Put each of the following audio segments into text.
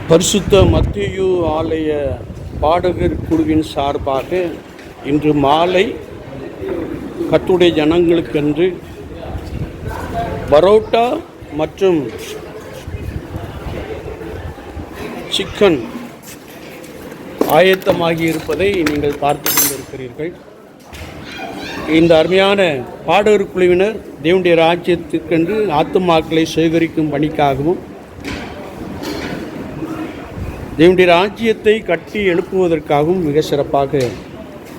பரிசுத்த மத்தேயு ஆலய பாடகர் குழுவின் சார்பாக இன்று மாலை கர்த்தருடைய ஜனங்களுக்கென்று பரோட்டா மற்றும் சிக்கன் ஆயத்தமாகி இருப்பதை நீங்கள் பார்த்து கொண்டிருக்கிறீர்கள். இந்த அருமையான பாடகர் குழுவினர் தேவனுடைய ராஜ்யத்துக்கென்று ஆத்துமாக்களை சேகரிக்கும் பணிக்காகவும் தேவனுடைய ராஜ்யத்தை கட்டி எழுப்புவதற்காகவும் மிக சிறப்பாக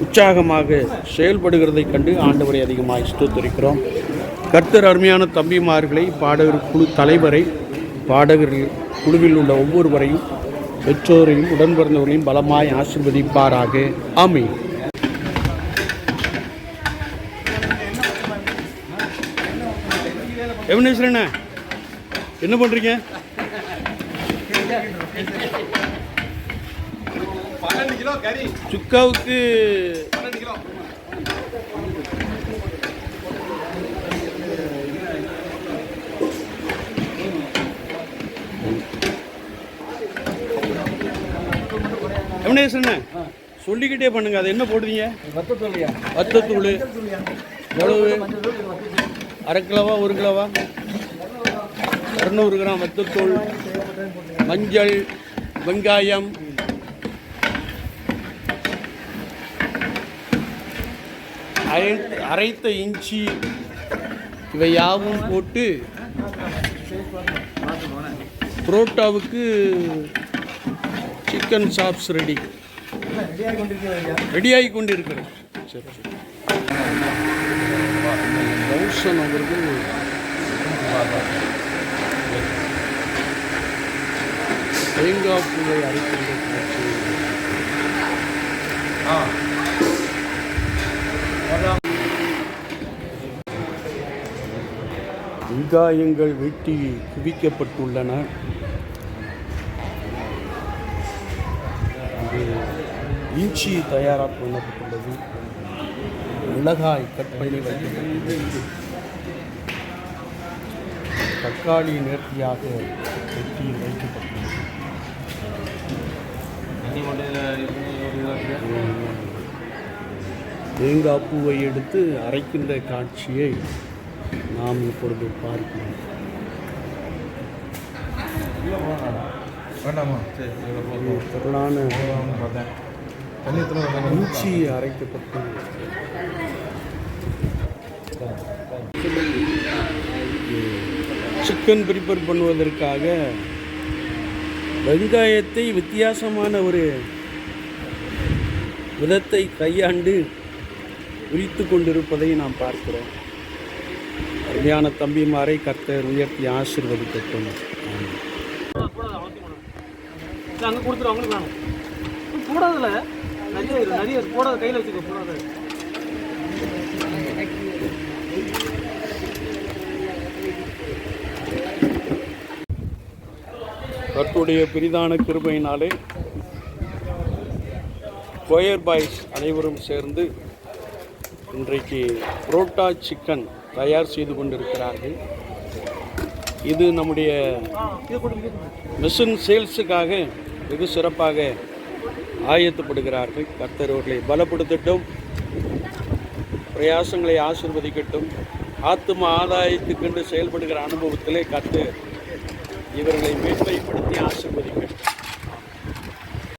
உற்சாகமாக செயல்படுகிறதை கண்டு ஆண்டவரை அதிகமாக ஸ்தோத்திரிக்கிறோம். கர்த்தர் அருமையான தம்பிமார்களை, பாடகர் குழு தலைவரை, பாடகர் குழுவில் உள்ள ஒவ்வொருவரையும், பெற்றோரையும், உடன் பிறந்தவர்களையும் பலமாய் ஆசீர்வதிப்பாராக. ஆமென். எவனேஸ்வரண்ணே, என்ன பண்ணுறீங்க? சுக்காவுக்கு 12 கிலோ. எவனேஸ்வரண்ணே, சொல்லிக்கிட்டே பண்ணுங்க. அது என்ன போடுவீங்க? வத்தத்தூள் எவ்வளவு? அரை கிலோவா, 1 கிலோவா? 200 கிராம் வத்தத்தூள், மஞ்சள், வெங்காயம், அரைத்த இஞ்சி, இவை யாவும் போட்டு புரோட்டாவுக்கு சிக்கன் சாப்ஸ் ரெடியாகி கொண்டிருக்கிறது. சரி சரி. கௌசன் அவர்கள் தேங்காய் பூவை அரைக்கின்ற வெங்காயங்கள் வெட்டி குவிக்கப்பட்டுள்ளன. இஞ்சி தயாராக பண்ணப்பட்டுள்ளது. மிளகாய் கட் பண்ணி வைக்கப்பட்டுள்ளது. தக்காளி நேர்த்தியாக வெட்டி வைக்கப்பட்டுள்ளது. தேங்காய் பூவை எடுத்து அரைக்கின்ற காட்சியை நாம் இப்பொழுது பார்க்கிறோம். இஞ்சி அரைக்கப்பட்டு சிக்கன் ப்ரிப்பேர் பண்ணுவதற்காக வெங்காயத்தை வித்தியாசமான ஒரு விதத்தை கையாண்டு உரித்து கொண்டிருப்பதை நாம் பார்க்கிறோம். அருமையான தம்பிமாரை கர்த்தர் உயர்த்தி ஆசீர்வதிக்கட்டும். அங்கே கொடுத்துரு, அவங்களுக்கு வேணும். போடாதல நிறைய போடாத, கையில் வச்சுக்கோ. போடாத. கர்த்தருடைய பெரிதான கிருபையினாலே கொயர் பாய்ஸ் அனைவரும் சேர்ந்து இன்றைக்கு புரோட்டா சிக்கன் தயார் செய்து கொண்டிருக்கிறார்கள். இது நம்முடைய மிஷன் சேல்ஸுக்காக வெகு சிறப்பாக ஆயத்தப்படுகிறார்கள். கர்த்தர் அவர்களை பலப்படுத்தட்டும், பிரயாசங்களை ஆசீர்வதிக்கட்டும். ஆத்தும ஆதாயத்துக்கென்று செயல்படுகிற அனுபவத்திலே கர்த்தர் இவர்களை மேன்மைப்படுத்தி